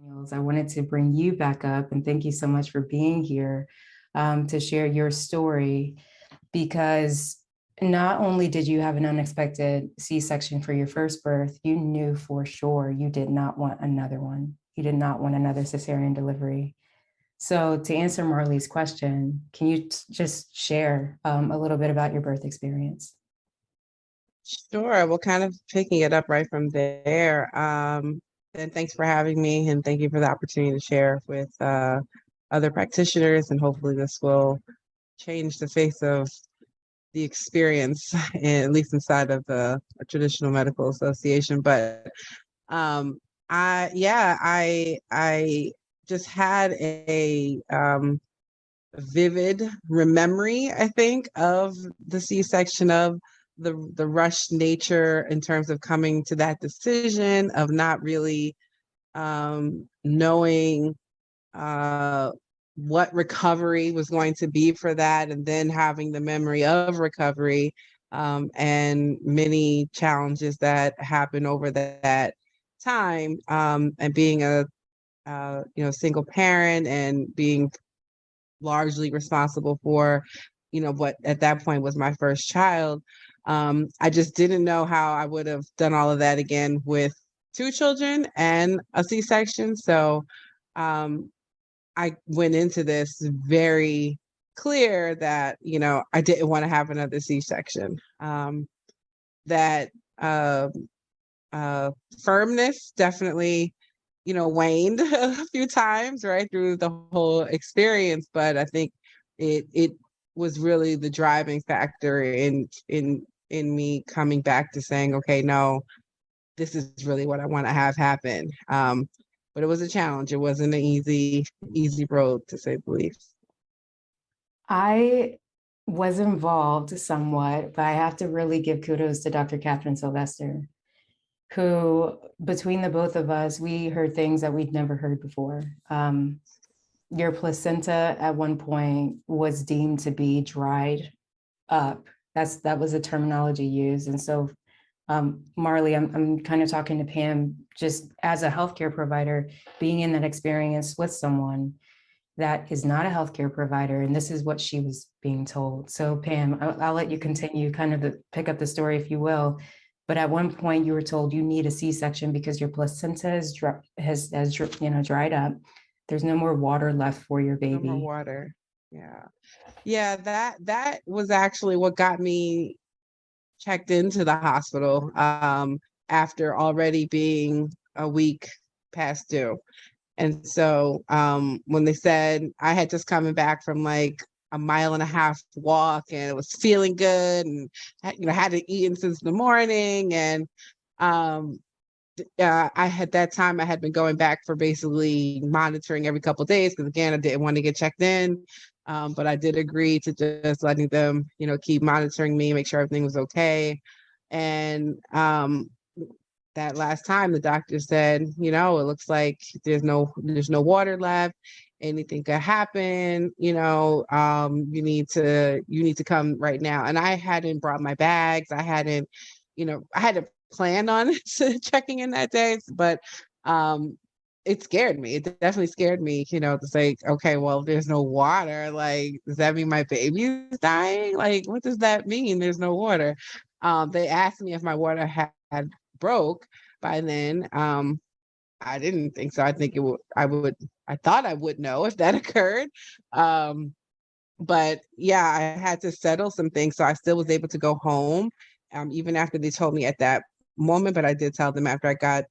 Daniels. I wanted to bring you back up and thank you so much for being here to share your story because not only did you have an unexpected C-section for your first birth, you knew for sure you did not want another one. You did not want another cesarean delivery. So to answer Marley's question, can you just share a little bit about your birth experience? Sure. Well, kind of picking it up right from there. And thanks for having me, and thank you for the opportunity to share with other practitioners, and hopefully this will change the face of the experience, at least inside of the traditional medical association. But I just had a vivid memory, I think, of the C-section, of the rushed nature in terms of coming to that decision, of not really knowing what recovery was going to be for that, and then having the memory of recovery, and many challenges that happened over that time, and being a single parent, and being largely responsible for what at that point was my first child. I just didn't know how I would have done all of that again with two children and a C-section. So I went into this very clear that I didn't want to have another C-section. That firmness definitely waned a few times right through the whole experience, but I think it was really the driving factor in me coming back to saying, okay, no, this is really what I want to have happen. But it was a challenge. It wasn't an easy road, to say the least. I was involved somewhat, but I have to really give kudos to Dr. Catherine Sylvester, who, between the both of us, we heard things that we'd never heard before. Your placenta at one point was deemed to be dried up. That was the terminology used. And so, Marley, I'm kind of talking to Pam, just as a healthcare provider, being in that experience with someone that is not a healthcare provider, and this is what she was being told. So Pam, I'll let you continue kind of pick up the story, if you will. But at one point you were told you need a C-section because your placenta has dried up. There's no more water left for your baby. No more water. Yeah. That was actually what got me checked into the hospital after already being a week past due. And so when they said I had just coming back from like a 1.5 mile walk, and it was feeling good, and hadn't eaten since the morning, and I had been going back for basically monitoring every couple of days, because again, I didn't want to get checked in, but I did agree to just letting them keep monitoring me, make sure everything was okay. And that last time the doctor said, it looks like there's no water left. Anything could happen. You need to come right now. And I hadn't brought my bags. I hadn't planned on checking in that day, but it scared me. It definitely scared me, to say, okay, well, if there's no water, like, does that mean my baby's dying? Like, what does that mean? There's no water. They asked me if my water had broke by then. I didn't think so. I think I thought I would know if that occurred. But yeah, I had to settle some things. So I still was able to go home, even after they told me at that moment. But I did tell them after I got,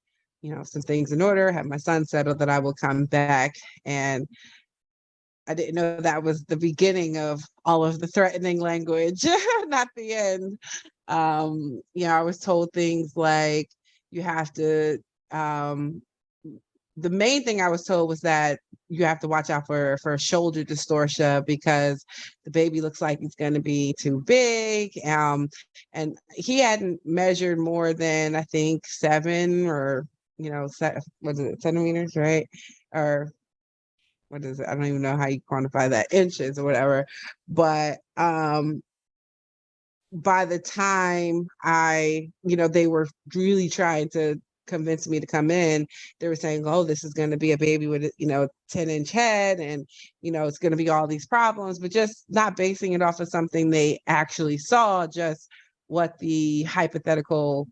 some things in order, had my son settled, that I will come back. And I didn't know that was the beginning of all of the threatening language, not the end. I was told things like, you have to, the main thing I was told was that you have to watch out for shoulder dystocia, because the baby looks like it's going to be too big. And he hadn't measured more than, I think, 7 or, what is it, centimeters, right? Or what is it? I don't even know how you quantify that, inches or whatever. But by the time they were really trying to convinced me to come in, they were saying, oh, this is going to be a baby with, 10-inch head, and, it's going to be all these problems, but just not basing it off of something they actually saw, just what the hypothetical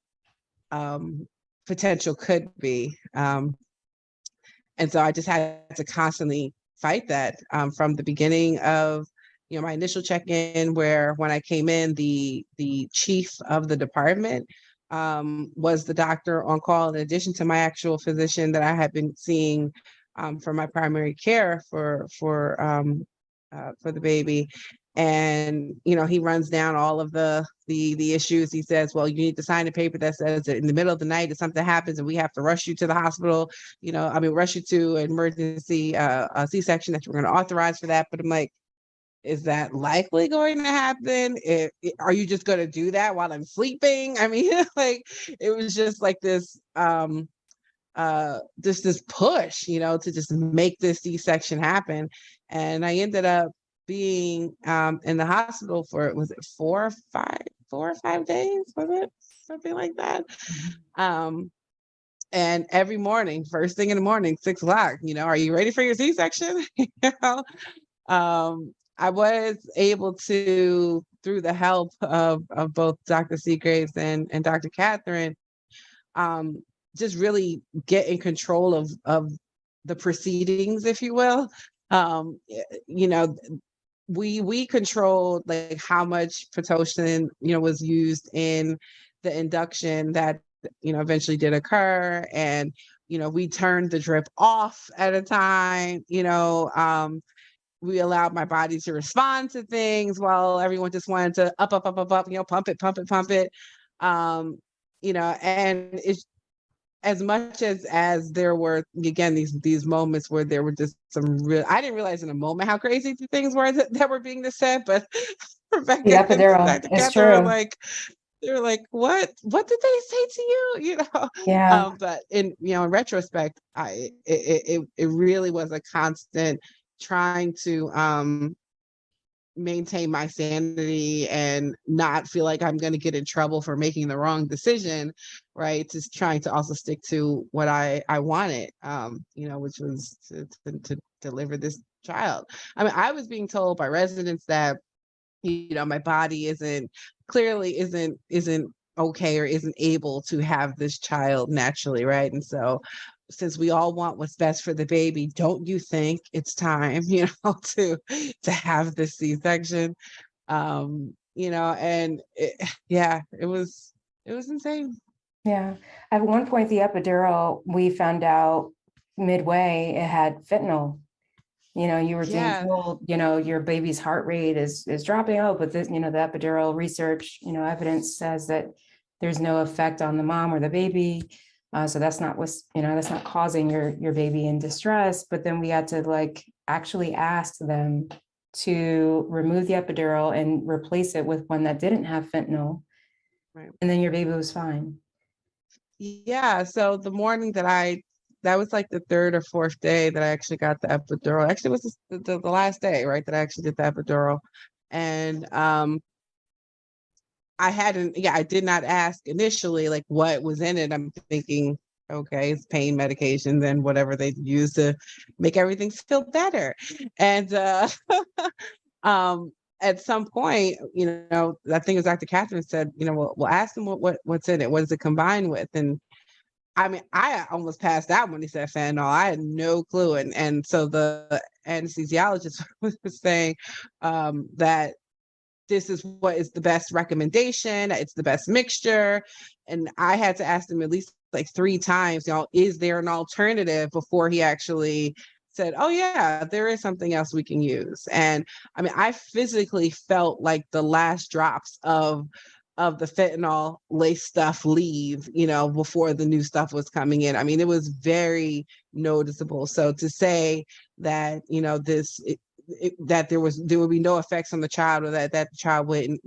potential could be. And so I just had to constantly fight that from the beginning of, my initial check-in, where when I came in, the chief of the department was the doctor on call, in addition to my actual physician that I had been seeing for my primary care for the baby. And he runs down all of the issues. He says, well, you need to sign a paper that says that in the middle of the night, if something happens and we have to rush you to the hospital, rush you to an emergency a C-section, that you're going to authorize for that. But I'm like, is that likely going to happen? Are you just going to do that while I'm sleeping? I mean, like, it was just like this this push, to just make this C-section happen. And I ended up being in the hospital for, was it 4 or 5 days? Was it something like that? And every morning, first thing in the morning, 6 o'clock, are you ready for your C-section? I was able to, through the help of both Dr. Seagraves and Dr. Catherine, just really get in control of the proceedings, if you will. We controlled like how much Pitocin, was used in the induction that, eventually did occur. And, we turned the drip off at a time, we allowed my body to respond to things while everyone just wanted to up, pump it. And it's, as much as there were, again, these moments where there were just some real, I didn't realize in a moment how crazy the things were that were being said, but Rebecca The epidural, and Dr. it's Catherine true. they were like, what did they say to you? Yeah. But in retrospect, it really was a constant trying to maintain my sanity and not feel like I'm going to get in trouble for making the wrong decision, right? Just trying to also stick to what I wanted, which was to deliver this child. I mean, I was being told by residents that, my body isn't okay or isn't able to have this child naturally, right? And so, since we all want what's best for the baby, don't you think it's time, to have this C-section? And it was insane. Yeah. At one point, the epidural, we found out midway it had fentanyl. You were being Yeah. told, your baby's heart rate is dropping. Oh, but this, the epidural research, evidence says that there's no effect on the mom or the baby. So that's not that's not causing your baby in distress. But then we had to like actually ask them to remove the epidural and replace it with one that didn't have fentanyl. Right. And then your baby was fine. Yeah. So the morning that was like the 3rd or 4th day that I actually got the epidural. Actually, it was the last day, right, that I actually did the epidural. And I did not ask initially like what was in it. I'm thinking, okay, it's pain medications and whatever they use to make everything feel better. And at some point, I think it was Dr. Catherine said, we'll ask them what's in it. What does it combine with? And I mean, I almost passed out when he said fentanyl. I had no clue. And so the anesthesiologist was saying that this is what is the best recommendation. It's the best mixture. And I had to ask him at least like 3 times, is there an alternative, before he actually said, oh yeah, there is something else we can use. And I mean, I physically felt like the last drops of the fentanyl lace stuff leave, before the new stuff was coming in. I mean, it was very noticeable. So to say that, that there would be no effects on the child, or that the child wouldn't,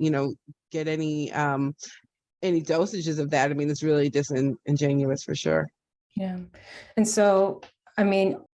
get any dosages of that, I mean, it's really disingenuous for sure. Yeah. And so, I mean,